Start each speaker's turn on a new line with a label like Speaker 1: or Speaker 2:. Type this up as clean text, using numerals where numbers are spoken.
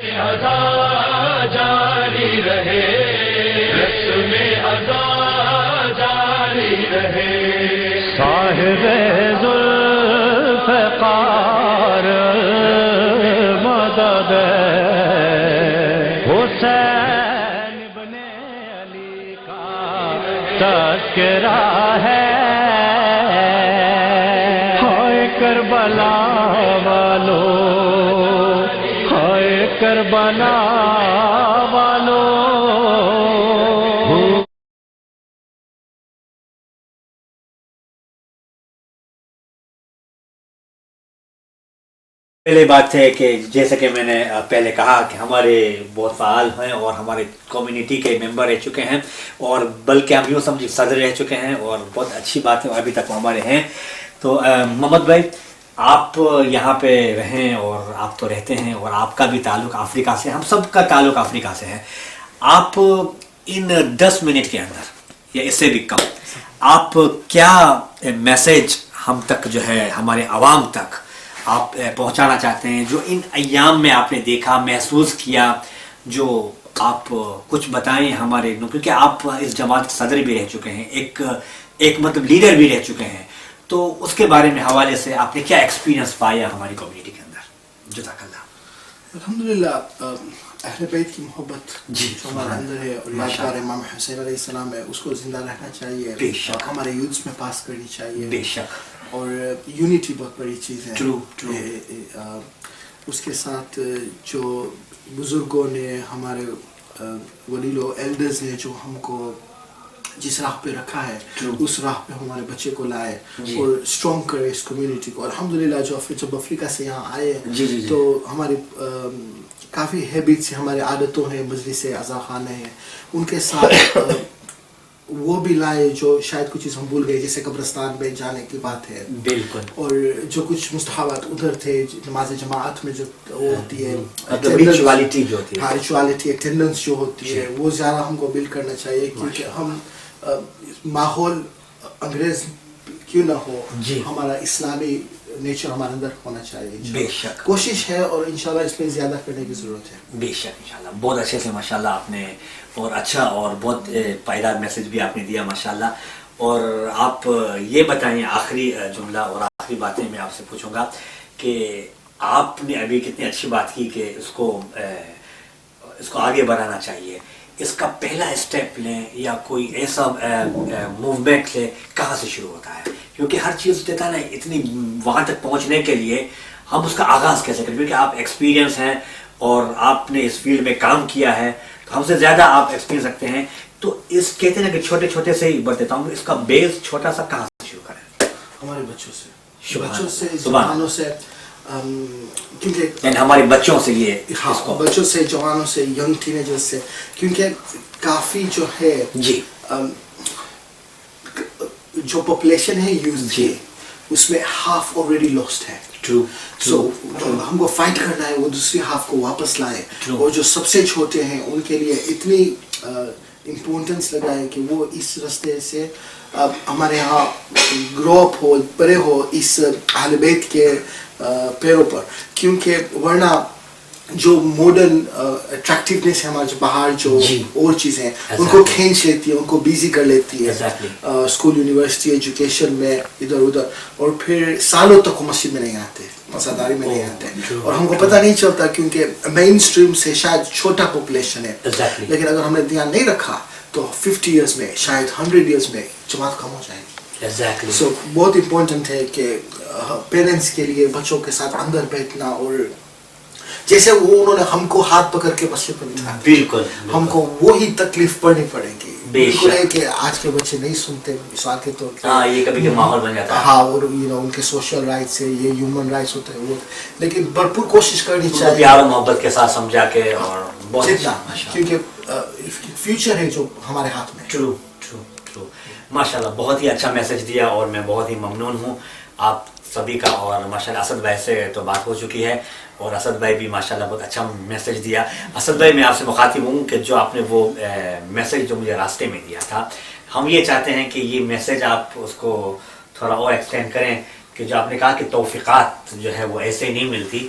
Speaker 1: ادا جاری رہے، رسم ادا جاری رہے،
Speaker 2: صاحب ذوالفقار مدد حسین ابن علی کا تذکرہ ہے، ہائے کربلا والو، ہائے کربلا والو.
Speaker 3: پہلے بات ہے کہ جیسا کہ میں نے پہلے کہا کہ ہمارے بہت فعال ہیں اور ہمارے کمیونٹی کے ممبر رہ چکے ہیں، اور بلکہ ہم یوں سمجھے صدر رہ چکے ہیں، اور بہت اچھی بات ہے ابھی تک وہ ہمارے ہیں. تو محمد بھائی، آپ یہاں پہ رہیں اور آپ تو رہتے ہیں، اور آپ کا بھی تعلق افریقہ سے، ہم سب کا تعلق افریقہ سے ہے. آپ ان 10 منٹ کے اندر یا اس سے بھی کم آپ کیا میسج ہم تک جو ہے ہمارے عوام تک آپ پہنچانا چاہتے ہیں، جو ان ایام میں آپ نے دیکھا محسوس کیا، جو آپ کچھ بتائیں ہمارے، کیونکہ آپ اس جماعت کے صدر بھی رہ چکے ہیں، ایک مطلب لیڈر بھی رہ چکے ہیں، تو اس کے بارے میں حوالے سے آپ نے کیا ایکسپیرینس پایا ہماری کمیونٹی کے اندر؟ جزاک اللہ.
Speaker 4: الحمدللہ اہل بیت کی محبت
Speaker 3: جی
Speaker 4: جو ہمارے اندر ہے، اور یادگار امام حسین علیہ السلام ہے، اس کو زندہ رہنا چاہیے،
Speaker 3: بے شک.
Speaker 4: ہمارے یوتھس میں پاس کرنی چاہیے،
Speaker 3: بے شک.
Speaker 4: اور یونٹی بہت بڑی چیز ہے.
Speaker 3: True.
Speaker 4: اس کے ساتھ جو بزرگوں نے، ہمارے ولیل و ایلڈرز نے جو ہم کو جس راہ پہ رکھا ہے، اس راہ پہ ہمارے بچے کو لائے اور اسٹرانگ کرے اس کمیونٹی کو. الحمدللہ جب افریقہ سے یہاں آئے تو ہماری کافی ہیبٹس ہیں، ہمارے عادتوں ہیں، مجلس اعضاء خانے ہیں، ان کے ساتھ وہ بھی لائے جو شاید کچھ چیز ہم بھول گئے، جیسے قبرستان میں جانے کی بات ہے،
Speaker 3: بالکل،
Speaker 4: اور جو کچھ مستحبات ادھر تھے، نماز جماعت میں جو وہ ہوتی ہے،
Speaker 3: ریچوالٹی جو ہوتی ہے،
Speaker 4: ہاں ریچوالٹی، اٹینڈنس جو ہوتی ہے، وہ زیادہ ہم کو بلڈ کرنا چاہیے، کیونکہ ہم ماحول انگریز کیوں نہ ہو، ہمارا اسلامی نیچر ہمارے اندر ہونا چاہیے.
Speaker 3: بے شک
Speaker 4: کوشش ہے، اور انشاءاللہ اس میں زیادہ کرنے کی ضرورت ہے.
Speaker 3: بے شک انشاءاللہ. بہت اچھے سے ماشاءاللہ آپ نے، اور اچھا اور بہت پائیدار میسج بھی آپ نے دیا ماشاءاللہ. اور آپ یہ بتائیں، آخری جملہ اور آخری باتیں میں آپ سے پوچھوں گا کہ آپ نے ابھی کتنی اچھی بات کی کہ اس کو آگے بڑھانا چاہیے. اس کا پہلا اسٹیپ لیں یا کوئی ایسا موومنٹ لیں، کہاں سے شروع ہوتا ہے؟ کیونکہ ہر چیز دیتا ہے نا، اتنی وہاں تک پہنچنے کے لیے ہم اس کا آغاز کیسے کریں؟ کیونکہ آپ ایکسپیرینس ہیں اور آپ نے اس فیلڈ میں کام کیا ہے، تو ہم سے زیادہ آپ ایکسپیرینس رکھتے ہیں. تو اس کہتے ہیں نا کہ چھوٹے چھوٹے سے ہی بڑھتے، تو ہم اس کا بیس چھوٹا سا کہاں سے شروع کریں؟
Speaker 4: ہمارے بچوں سے،
Speaker 3: زبانوں
Speaker 4: جوانوں سے، کیونکہ
Speaker 3: ہمارے بچوں سے، یہ
Speaker 4: بچوں سے، جوانوں سے، ینگ ٹینیجرز سے، کیونکہ کافی جو ہے جو پاپولیشن ہے یوتھ کی، اس میں ہاف آلریڈی لاسٹ ہے. سو ہم کو فائٹ کرنا ہے وہ دوسری ہاف کو واپس لائے، اور جو سب سے چھوٹے ہیں ان کے لیے اتنی امپورٹنس لگائے کہ وہ اس راستے سے ہمارے یہاں گرو اپ ہو، بڑے ہو اس اہل بیت کے پیروں پر. کیونکہ ورنہ جو ماڈرن اٹریکٹیونیس ہے ہمارے باہر، جو اور چیزیں ہیں ان کو کھینچ لیتی ہے، ان کو بیزی کر لیتی ہے، اسکول، یونیورسٹی، ایجوکیشن میں ادھر ادھر، اور پھر سالوں تک وہ مسجد میں نہیں آتے، مساداری میں نہیں آتے، اور ہم کو پتہ نہیں چلتا کیونکہ مین اسٹریم سے شاید چھوٹا پاپولیشن ہے. لیکن اگر ہم نے دھیان نہیں رکھا تو 50 ایئرس میں، شاید 100 ایئرس میں جماعت کم ہو جائے گی. سو بہت امپورٹنٹ ہے کہ پیرنٹس کے لیے بچوں کے ساتھ اندر بیٹھنا، اور جیسے وہ انہوں نے ہم کو ہاتھ پکڑ کے مسجد میں بٹھایا، بالکل ہم کو وہی تکلیف پڑنی پڑے گی. بالکل ہے کہ آج کے بچے نہیں سنتے، مثال کے طور پہ
Speaker 3: یہ کبھی کہ ماحول بن جاتا ہے،
Speaker 4: ہاں، اور ان کے سوشل رائٹس ہے، یہ ہیومن رائٹس ہوتے ہیں وہ، لیکن بھرپور کوشش کرنی چاہیے
Speaker 3: پیار و محبت کے ساتھ سمجھا کے، اور
Speaker 4: جتنا، کیونکہ فیوچر ہے جو ہمارے ہاتھ میں.
Speaker 3: ٹرو ماشاءاللہ. بہت ہی اچھا میسج دیا، اور میں بہت ہی ممنون ہوں آپ سبھی کا. اور ماشاءاللہ اسد بھائی سے تو بات ہو چکی ہے، اور اسد بھائی بھی ماشاءاللہ بہت اچھا میسج دیا. اسد بھائی، میں آپ سے مخاطب ہوں کہ جو آپ نے وہ میسج جو مجھے راستے میں دیا تھا، ہم یہ چاہتے ہیں کہ یہ میسج آپ اس کو تھوڑا اور ایکسٹینڈ کریں، کہ جو آپ نے کہا کہ توفیقات جو ہے وہ ایسے نہیں ملتی،